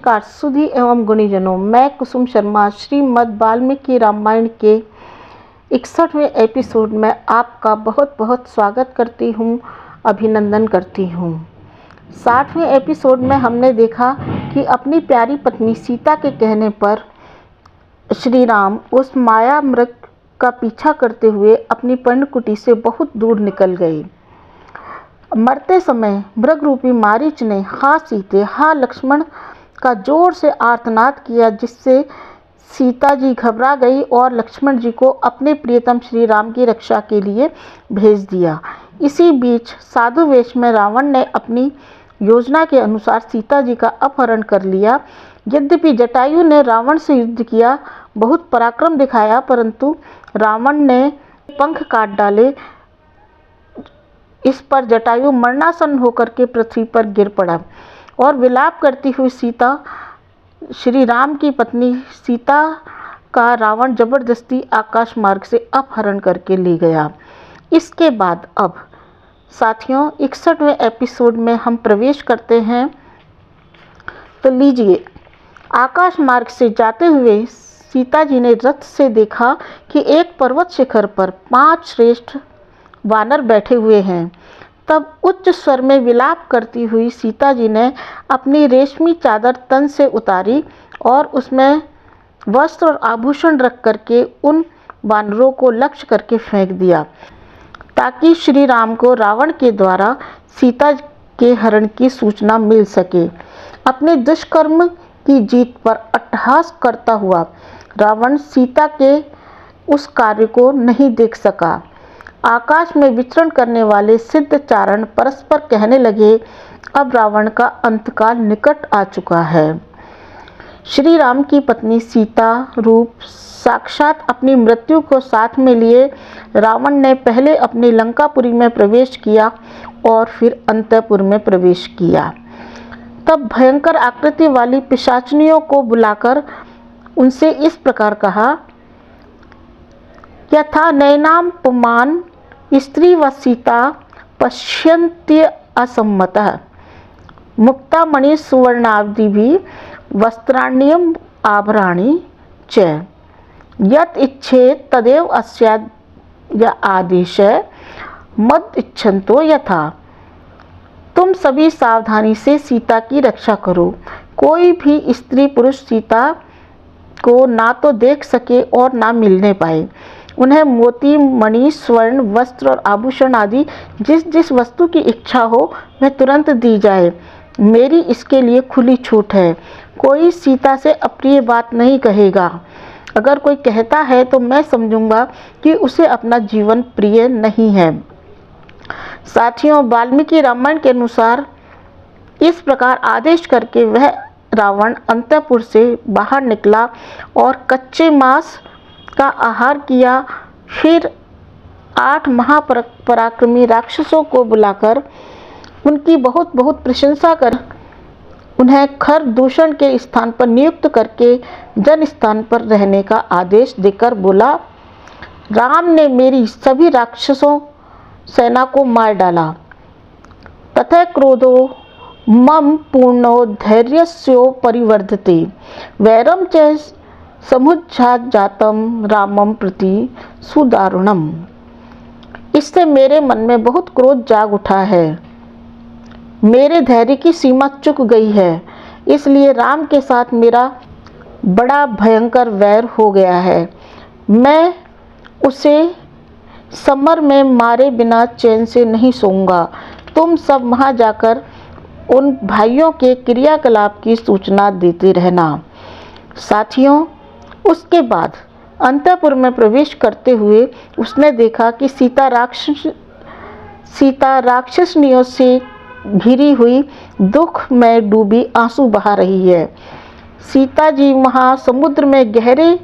नमस्कार सुधी एवं गुणीजनों, मैं कुसुम शर्मा श्रीमद् वाल्मीकि रामायण के 61वें एपिसोड में आपका बहुत बहुत स्वागत करती हूँ, अभिनंदन करती हूँ। 60वें एपिसोड में हमने देखा कि अपनी प्यारी पत्नी सीता के कहने पर श्री राम उस माया मृग का पीछा करते हुए अपनी पर्णकुटी से बहुत दूर निकल गए। मरते समय मृग रूपी मारीच ने हा सीते हा लक्ष्मण का जोर से आर्तनाद किया, जिससे सीता जी घबरा गई और लक्ष्मण जी को अपने प्रियतम श्री राम की रक्षा के लिए भेज दिया। इसी बीच साधु वेश में रावण ने अपनी योजना के अनुसार सीता जी का अपहरण कर लिया। यद्यपि जटायु ने रावण से युद्ध किया, बहुत पराक्रम दिखाया, परंतु रावण ने पंख काट डाले। इस पर जटायु मरणासन होकर के पृथ्वी पर गिर पड़ा और विलाप करती हुई सीता, श्री राम की पत्नी सीता का रावण जबरदस्ती आकाश मार्ग से अपहरण करके ले गया। इसके बाद अब साथियों 61वें एपिसोड में हम प्रवेश करते हैं। तो लीजिए, आकाश मार्ग से जाते हुए सीता जी ने रथ से देखा कि एक पर्वत शिखर पर 5 श्रेष्ठ वानर बैठे हुए हैं। तब उच्च स्वर में विलाप करती हुई सीता जी ने अपनी रेशमी चादर तन से उतारी और उसमें वस्त्र और आभूषण रख करके उन वानरों को लक्ष्य करके फेंक दिया, ताकि श्री राम को रावण के द्वारा सीता के हरण की सूचना मिल सके। अपने दुष्कर्म की जीत पर अट्टहास करता हुआ रावण सीता के उस कार्य को नहीं देख सका। आकाश में विचरण करने वाले सिद्ध चारण परस्पर कहने लगे, अब रावण का अंतकाल निकट आ चुका है। श्री राम की पत्नी सीता रूप साक्षात अपनी मृत्यु को साथ में लिए रावण ने पहले अपनी लंकापुरी में प्रवेश किया और फिर अंतपुर में प्रवेश किया। तब भयंकर आकृति वाली पिशाचनियों को बुलाकर उनसे इस प्रकार कहा, यथा नैनाम पुमान स्त्री व सीता पश्यन्त्य असम्मतः मुक्ता मणि सुवर्णाब्दि भी वस्त्राण्यम आभराणि च यत् इच्छेत तदेव अस्या आदेश मद इच्छन्तो यथा। तुम सभी सावधानी से सीता की रक्षा करो। कोई भी स्त्री पुरुष सीता को ना तो देख सके और ना मिलने पाए। उन्हें मोती मणि स्वर्ण वस्त्र और आभूषण आदि जिस जिस वस्तु की इच्छा हो वह तुरंत दी जाए। मेरी इसके लिए खुली छूट है। कोई सीता से अप्रिय बात नहीं कहेगा। अगर कोई कहता है तो मैं समझूंगा कि उसे अपना जीवन प्रिय नहीं है। साथियों, वाल्मीकि रामायण के अनुसार इस प्रकार आदेश करके वह रावण अंतपुर से बाहर निकला और कच्चे मांस का आहार किया। फिर 8 महापराक्रमी राक्षसों को बुलाकर उनकी बहुत बहुत प्रशंसा कर उन्हें खर दूषण के स्थान पर नियुक्त करके जन स्थान पर रहने का आदेश देकर बोला, राम ने मेरी सभी राक्षसों सेना को मार डाला। तथा क्रोधो मम पूर्णो धैर्यस्यो परिवर्धते वैरम च समुज्झात जातम रामम प्रति सुदारुणम। इससे मेरे मन में बहुत क्रोध जाग उठा है। मेरे धैर्य की सीमा चुक गई है, इसलिए राम के साथ मेरा बड़ा भयंकर वैर हो गया है। मैं उसे समर में मारे बिना चैन से नहीं सोऊंगा। तुम सब वहाँ जाकर उन भाइयों के क्रियाकलाप की सूचना देते रहना। साथियों, उसके बाद अंतपुर में प्रवेश करते हुए उसने देखा कि सीता राक्षसनियों से घिरी हुई दुख में डूबी आंसू बहा रही है। सीता जी वहाँ समुद्र में गहरे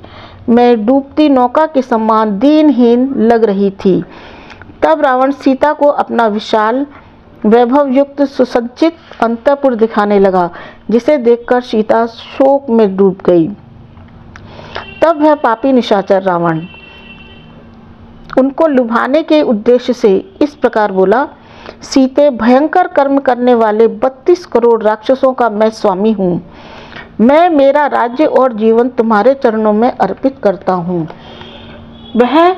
में डूबती नौका के समान दीनहीन लग रही थी। तब रावण सीता को अपना विशाल वैभव युक्त सुसज्जित अंतपुर दिखाने लगा, जिसे देखकर सीता शोक में डूब गई। तब वह पापी निशाचर रावण उनको लुभाने के उद्देश्य से इस प्रकार बोला, सीते, भयंकर कर्म करने वाले 32 करोड़ राक्षसों का मैं स्वामी हूँ। मैं मेरा राज्य और जीवन तुम्हारे चरणों में अर्पित करता हूँ। वह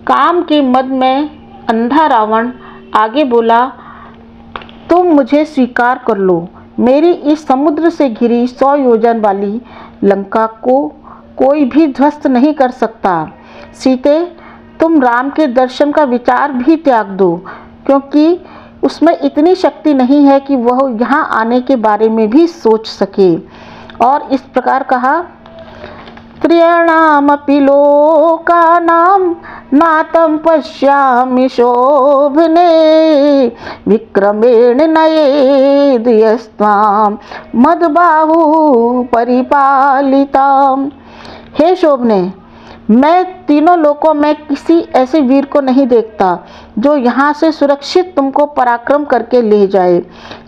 काम के मद में अंधा रावण आगे बोला, तुम मुझे स्वीकार कर लो। मेरी इस समुद्र से घिरी 100 योजन वाली लंका को कोई भी ध्वस्त नहीं कर सकता। सीते, तुम राम के दर्शन का विचार भी त्याग दो, क्योंकि उसमें इतनी शक्ति नहीं है कि वह यहाँ आने के बारे में भी सोच सके। और इस प्रकार कहा, त्रयाणामपि लोकानां नातं पश्यामि शोभने विक्रमेण नयेद् यस्त्वां मदबाहु परिपालिताम्। हे शोभने, मैं तीनों लोकों में किसी ऐसे वीर को नहीं देखता जो यहाँ से सुरक्षित तुमको पराक्रम करके ले जाए।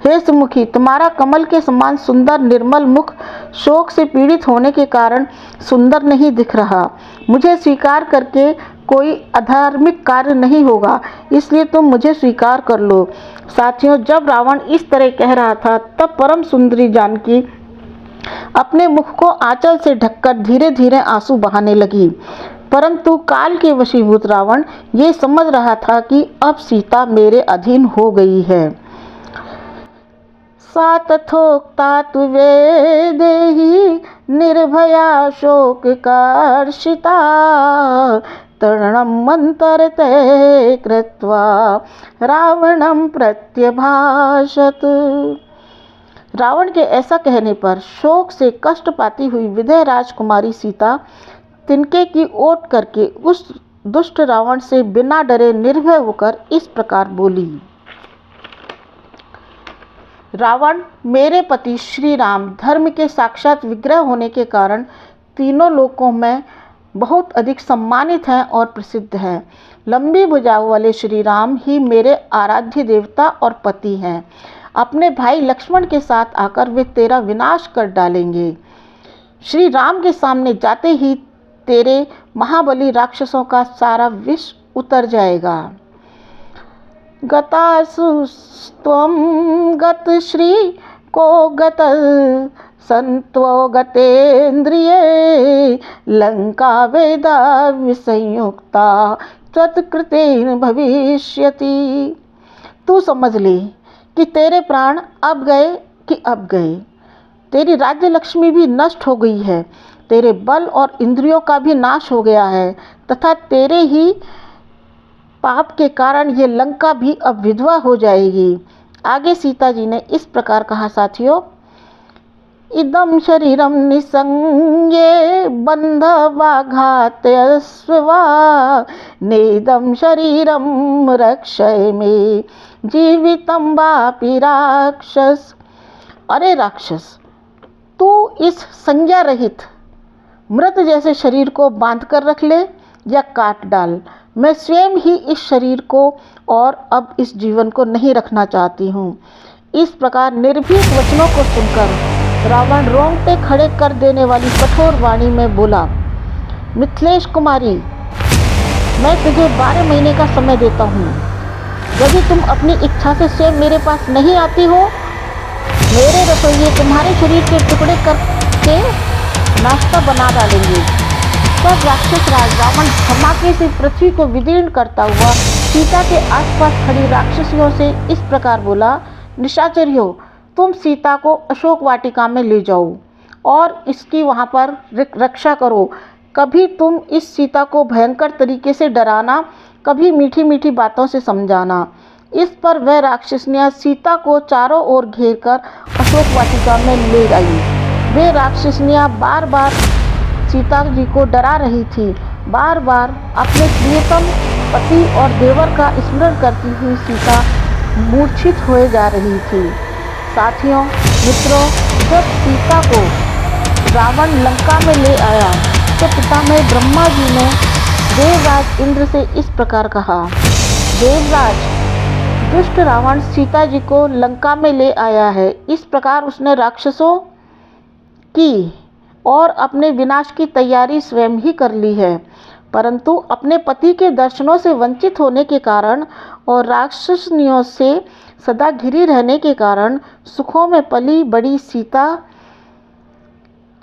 हे सुमुखी, तुम्हारा कमल के समान सुंदर निर्मल मुख शोक से पीड़ित होने के कारण सुंदर नहीं दिख रहा। मुझे स्वीकार करके कोई अधार्मिक कार्य नहीं होगा, इसलिए तुम मुझे स्वीकार कर लो। साथियों, जब रावण इस तरह कह रहा था, तब परम सुंदरी जानकी अपने मुख को आंचल से ढककर धीरे धीरे आंसू बहाने लगी। परंतु काल के वशीभूत रावण ये समझ रहा था कि अब सीता मेरे अधीन हो गई है। सा तथोक्ता तु वेदेहि निर्भया शोक कर्षिता तरणं मंतरते कृत्वा रावणं प्रत्यभाषत। रावण के ऐसा कहने पर शोक से कष्ट पाती हुई विदेह राजकुमारी सीता तिनके की ओट करके उस दुष्ट रावण से बिना डरे निर्भय होकर इस प्रकार बोली, रावण, मेरे पति श्री राम धर्म के साक्षात विग्रह होने के कारण तीनों लोकों में बहुत अधिक सम्मानित हैं और प्रसिद्ध हैं। लंबी भुजाओं वाले श्री राम ही मेरे आराध्य देवता और पति हैं। अपने भाई लक्ष्मण के साथ आकर वे तेरा विनाश कर डालेंगे। श्री राम के सामने जाते ही तेरे महाबली राक्षसों का सारा विष उतर जाएगा। गतासुस्त्वं गत श्री को गत संत्वो गतेन्द्रिये लंका वेदा विसंयुक्ता तत्कृतेन भविष्यति। तू समझ ले कि तेरे प्राण अब गए कि अब गए। तेरी राज्य लक्ष्मी भी नष्ट हो गई है, तेरे बल और इंद्रियों का भी नाश हो गया है, तथा तेरे ही पाप के कारण ये लंका भी अब विधवा हो जाएगी। आगे सीता जी ने इस प्रकार कहा, साथियों, इदं शरीरम निसंगे बंधवाघातस्वा नेदं शरीरम रक्षय में जीवितम वापि राक्षस। अरे राक्षस, तू इस संज्ञा रहित मृत जैसे शरीर को बांध कर रख ले या काट डाल। मैं स्वयं ही इस शरीर को और अब इस जीवन को नहीं रखना चाहती हूँ। इस प्रकार निर्भीक वचनों को सुनकर रावण रोंगटे खड़े कर देने वाली कठोर वाणी में बोला, मिथिलेश कुमारी, मैं तुझे 12 महीने का समय देता हूँ। यदि तुम अपनी इच्छा से स्वयं मेरे पास नहीं आती हो, मेरे रसोइये तुम्हारे शरीर के टुकड़े करके नाश्ता बना डालेंगे। तब राक्षस राज रावण धमाके से पृथ्वी को विदीर्ण करता हुआ सीता के आसपास खड़ी राक्षसियों से इस प्रकार बोला, निशाचरियों, तुम सीता को अशोक वाटिका में ले जाओ और इसकी वहाँ पर रक्षा करो। कभी तुम इस सीता को भयंकर तरीके से डराना, कभी मीठी मीठी बातों से समझाना। इस पर वह राक्षसनियाँ सीता को चारों ओर घेरकर अशोक वाटिका में ले आई। वे राक्षसनियाँ बार बार सीता जी को डरा रही थी। बार बार अपने प्रियतम पति और देवर का स्मरण करती हुई सीता मूर्छित होए जा रही थी। साथियों, मित्रों, जब सीता को रावण लंका में ले आया तो पितामह ब्रह्मा जी ने देवराज इंद्र से इस प्रकार कहा, देवराज, दुष्ट रावण सीता जी को लंका में ले आया है। इस प्रकार उसने राक्षसों की और अपने विनाश की तैयारी स्वयं ही कर ली है, परंतु अपने पति के दर्शनों से वंचित होने के कारण और राक्षसनियों से सदा घिरी रहने के कारण सुखों में पली बड़ी सीता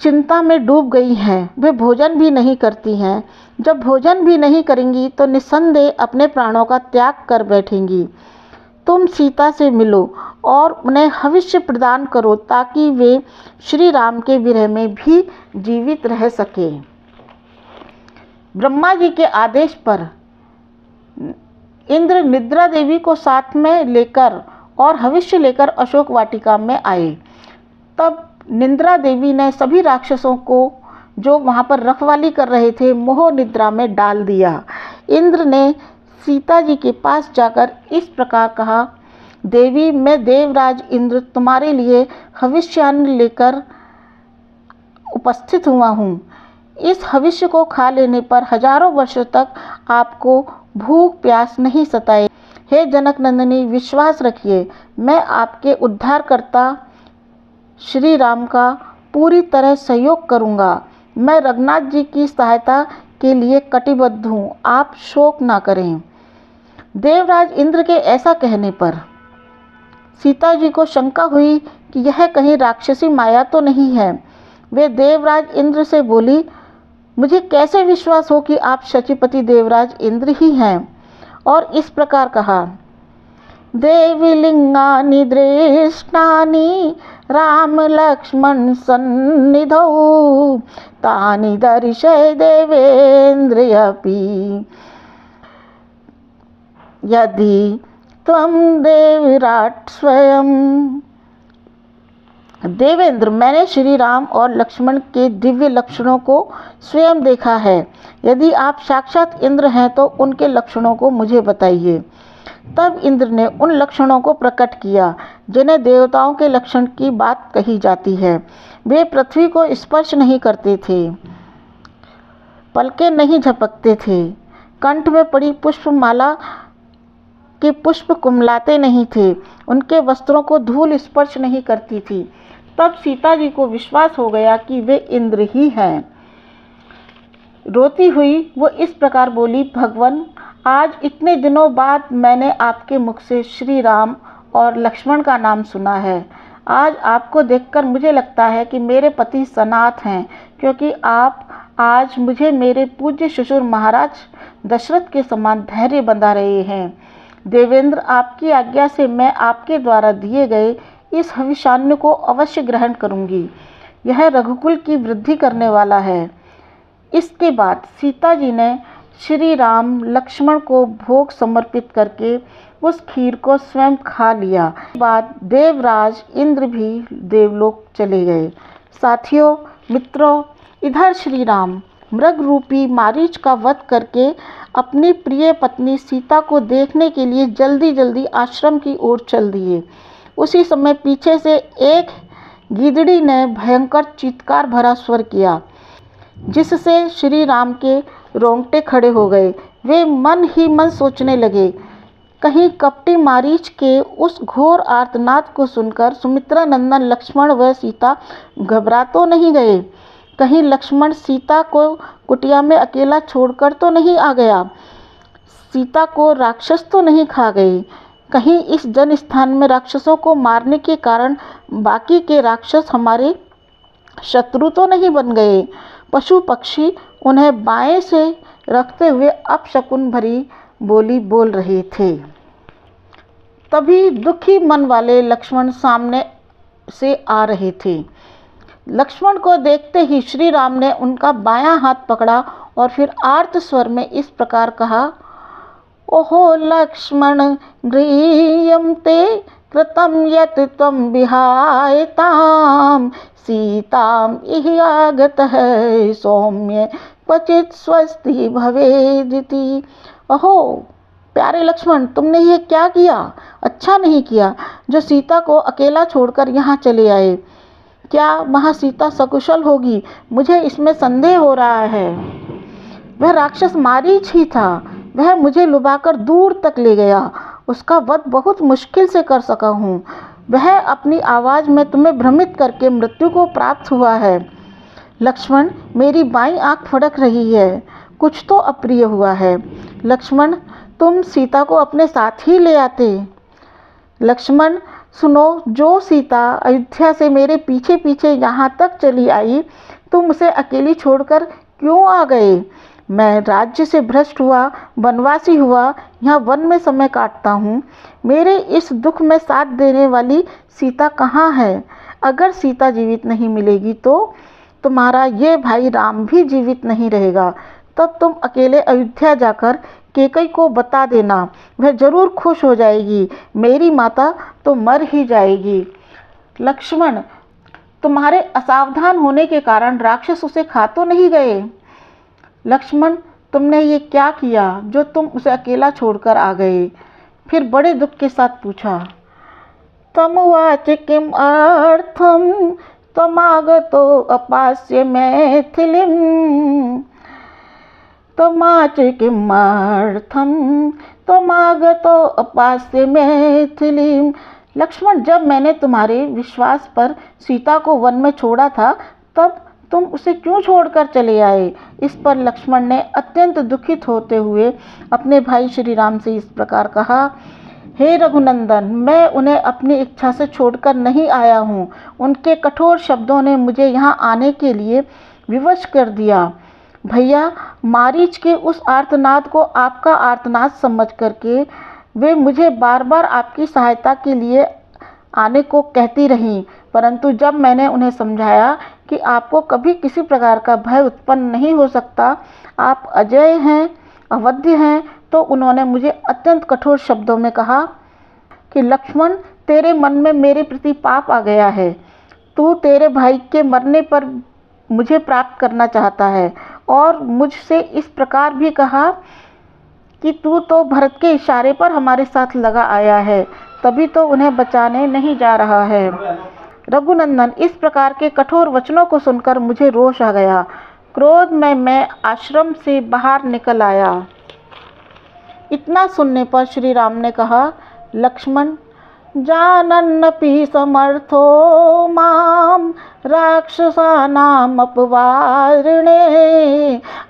चिंता में डूब गई हैं, वे भोजन भी नहीं करती हैं। जब भोजन भी नहीं करेंगी तो निस्संदेह अपने प्राणों का त्याग कर बैठेंगी। तुम सीता से मिलो और उन्हें हविष्य प्रदान करो ताकि वे श्री राम के विरह में भी जीवित रह सके। ब्रह्मा जी के आदेश पर इंद्र निद्रा देवी को साथ में लेकर और हविष्य लेकर अशोक वाटिका में आए। तब निद्रा देवी ने सभी राक्षसों को जो वहाँ पर रखवाली कर रहे थे मोह निद्रा में डाल दिया। इंद्र ने सीता जी के पास जाकर इस प्रकार कहा, देवी मैं देवराज इंद्र तुम्हारे लिए हविष्यान्न लेकर उपस्थित हुआ हूँ। इस हविष्य को खा लेने पर हजारों वर्षों तक आपको भूख प्यास नहीं सताए। हे जनक नंदिनी, विश्वास रखिए, मैं आपके उद्धारकर्ता श्री राम का पूरी तरह सहयोग करूँगा। मैं रघुनाथ जी की सहायता के लिए कटिबद्ध हूँ, आप शोक ना करें। देवराज इंद्र के ऐसा कहने पर सीता जी को शंका हुई कि यह कहीं राक्षसी माया तो नहीं है। वे देवराज इंद्र से बोली, मुझे कैसे विश्वास हो कि आप शचीपति देवराज इंद्र ही हैं। और इस प्रकार कहा, देवी लिंगानि दृष्टानि राम लक्ष्मण सन्निधौ तानि दर्शय देवेन्द्रयपि यदि त्वं देवराट स्वयं। देवेंद्र, मैंने श्री राम और लक्ष्मण के दिव्य लक्षणों को स्वयं देखा है। यदि आप साक्षात इंद्र हैं तो उनके लक्षणों को मुझे बताइए। तब इंद्र ने उन लक्षणों को प्रकट किया जिन्हें देवताओं के लक्षण की बात कही जाती है। वे पृथ्वी को स्पर्श नहीं करते थे, पलकें नहीं झपकते थे, कंठ में पड़ी पुष्पमाला के पुष्प कुमलाते नहीं थे, उनके वस्त्रों को धूल स्पर्श नहीं करती थी। तब सीता जी को विश्वास हो गया कि वे इंद्र ही हैं। रोती हुई वो इस प्रकार बोली, भगवान, आज इतने दिनों बाद मैंने आपके मुख से श्री राम और लक्ष्मण का नाम सुना है। आज आपको देखकर मुझे लगता है कि मेरे पति सनाथ हैं, क्योंकि आप आज मुझे मेरे पूज्य ससुर महाराज दशरथ के समान धैर्य बंधा रहे हैं। देवेंद्र, आपकी आज्ञा से मैं आपके द्वारा दिए गए इस हविष्यान्न को अवश्य ग्रहण करूंगी। यह रघुकुल की वृद्धि करने वाला है। इसके बाद सीता जी ने श्री राम लक्ष्मण को भोग समर्पित करके उस खीर को स्वयं खा लिया। बाद देवराज इंद्र भी देवलोक चले गए। साथियों, मित्रों, इधर श्री राम मृग रूपी मारीच का वध करके अपनी प्रिय पत्नी सीता को देखने के लिए जल्दी जल्दी आश्रम की ओर चल दिए। उसी समय पीछे से एक गीदड़ी ने भयंकर चीत्कार भरा स्वर किया, जिससे श्री राम के रोंगटे खड़े हो गए। वे मन ही मन सोचने लगे, कहीं कपटी मारीच के उस घोर आर्तनाद को सुनकर सुमित्रा नंदन लक्ष्मण व सीता घबरा तो नहीं गए। कहीं लक्ष्मण सीता को कुटिया में अकेला छोड़कर तो नहीं आ गया। सीता को राक्षस तो नहीं खा गए। कहीं इस जन स्थान में राक्षसों को मारने के कारण बाकी के राक्षस हमारे शत्रु तो नहीं बन गए। पशु पक्षी उन्हें बाएं से रखते हुए अपशकुन भरी बोली बोल रहे थे। तभी दुखी मन वाले लक्ष्मण सामने से आ रहे थे। लक्ष्मण को देखते ही श्री राम ने उनका बायां हाथ पकड़ा और फिर आर्त स्वर में इस प्रकार कहा, ओहो लक्ष्मण, गृह्यं ते कृतं यत् त्वं विहायतां सीताम् इह आगतः सौम्य क्वचित् स्वस्ति भवेदिति। अहो प्यारे लक्ष्मण, तुमने ये क्या किया? अच्छा नहीं किया जो सीता को अकेला छोड़कर यहाँ चले आए। क्या वहाँ सीता सकुशल होगी? मुझे इसमें संदेह हो रहा है। वह राक्षस मारीच ही था। वह मुझे लुभाकर दूर तक ले गया। उसका वध बहुत मुश्किल से कर सका हूँ। वह अपनी आवाज़ में तुम्हें भ्रमित करके मृत्यु को प्राप्त हुआ है। लक्ष्मण, मेरी बाईं आँख फड़क रही है। कुछ तो अप्रिय हुआ है। लक्ष्मण, तुम सीता को अपने साथ ही ले आते। लक्ष्मण, सुनो, जो सीता अयोध्या से मेरे पीछे पीछे यहाँ तक चली आई, तुम उसे अकेली छोड़कर क्यों आ गए? मैं राज्य से भ्रष्ट हुआ, वनवासी हुआ, यहाँ वन में समय काटता हूँ। मेरे इस दुख में साथ देने वाली सीता कहाँ है? अगर सीता जीवित नहीं मिलेगी तो तुम्हारा ये भाई राम भी जीवित नहीं रहेगा। तब तुम अकेले अयोध्या जाकर कैकेयी को बता देना, वह जरूर खुश हो जाएगी। मेरी माता तो मर ही जाएगी। लक्ष्मण, तुम्हारे असावधान होने के कारण राक्षस उसे खा तो नहीं गए? लक्ष्मण, तुमने ये क्या किया जो तुम उसे अकेला छोड़कर आ गए? फिर बड़े दुख के साथ पूछा। तमुवाच किम अर्थम तमागतो अपास्य मैथिलीम तमाच किमर्थम तमागतो अपास्य मैथिलीम। लक्ष्मण, जब मैंने तुम्हारे विश्वास पर सीता को वन में छोड़ा था, तब तुम उसे क्यों छोड़कर चले आए? इस पर लक्ष्मण ने अत्यंत दुखित होते हुए अपने भाई श्री राम से इस प्रकार कहा। हे रघुनंदन, मैं उन्हें अपनी इच्छा से छोड़कर नहीं आया हूँ। उनके कठोर शब्दों ने मुझे यहाँ आने के लिए विवश कर दिया। भैया, मारीच के उस आर्तनाद को आपका आर्तनाद समझ करके वे मुझे बार बार आपकी सहायता के लिए आने को कहती रहीं, परंतु जब मैंने उन्हें समझाया कि आपको कभी किसी प्रकार का भय उत्पन्न नहीं हो सकता, आप अजय हैं, अवध्य हैं, तो उन्होंने मुझे अत्यंत कठोर शब्दों में कहा कि लक्ष्मण, तेरे मन में मेरे प्रति पाप आ गया है। तू तेरे भाई के मरने पर मुझे प्राप्त करना चाहता है, और मुझसे इस प्रकार भी कहा कि तू तो भरत के इशारे पर हमारे साथ लगा आया है, तभी तो उन्हें बचाने नहीं जा रहा है। रघुनंदन, इस प्रकार के कठोर वचनों को सुनकर मुझे रोष आ गया। क्रोध में मैं आश्रम से बाहर निकल आया। इतना सुनने पर श्री राम ने कहा, लक्ष्मण, जानन्नपि समर्थो माम राक्षसानाम अपवारणे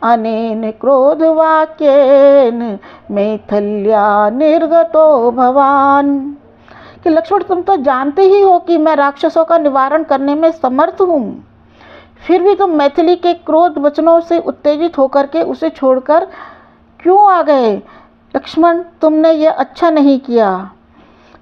अनेन क्रोधवाक्येन मैथिल्या निर्गतो भवान। कि लक्ष्मण, तुम तो जानते ही हो कि मैं राक्षसों का निवारण करने में समर्थ हूँ, फिर भी तुम मैथिली के क्रोध वचनों से उत्तेजित होकर के उसे छोड़कर क्यों आ गए? लक्ष्मण, तुमने ये अच्छा नहीं किया।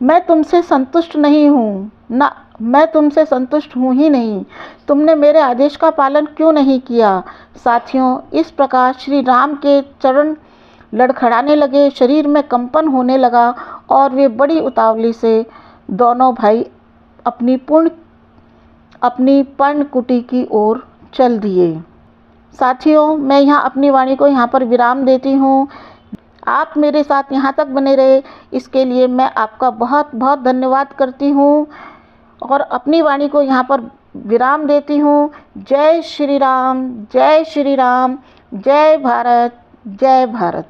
मैं तुमसे संतुष्ट नहीं हूँ, ना मैं तुमसे संतुष्ट हूँ ही नहीं। तुमने मेरे आदेश का पालन क्यों नहीं किया? साथियों, इस प्रकार श्री राम के चरण लड़खड़ाने लगे, शरीर में कंपन होने लगा और वे बड़ी उतावली से दोनों भाई अपनी पर्णकुटी की ओर चल दिए। साथियों, मैं यहाँ अपनी वाणी को यहाँ पर विराम देती हूँ। आप मेरे साथ यहाँ तक बने रहे, इसके लिए मैं आपका बहुत बहुत धन्यवाद करती हूँ और अपनी वाणी को यहाँ पर विराम देती हूँ। जय श्री राम, जय श्री राम, जय भारत, जय भारत।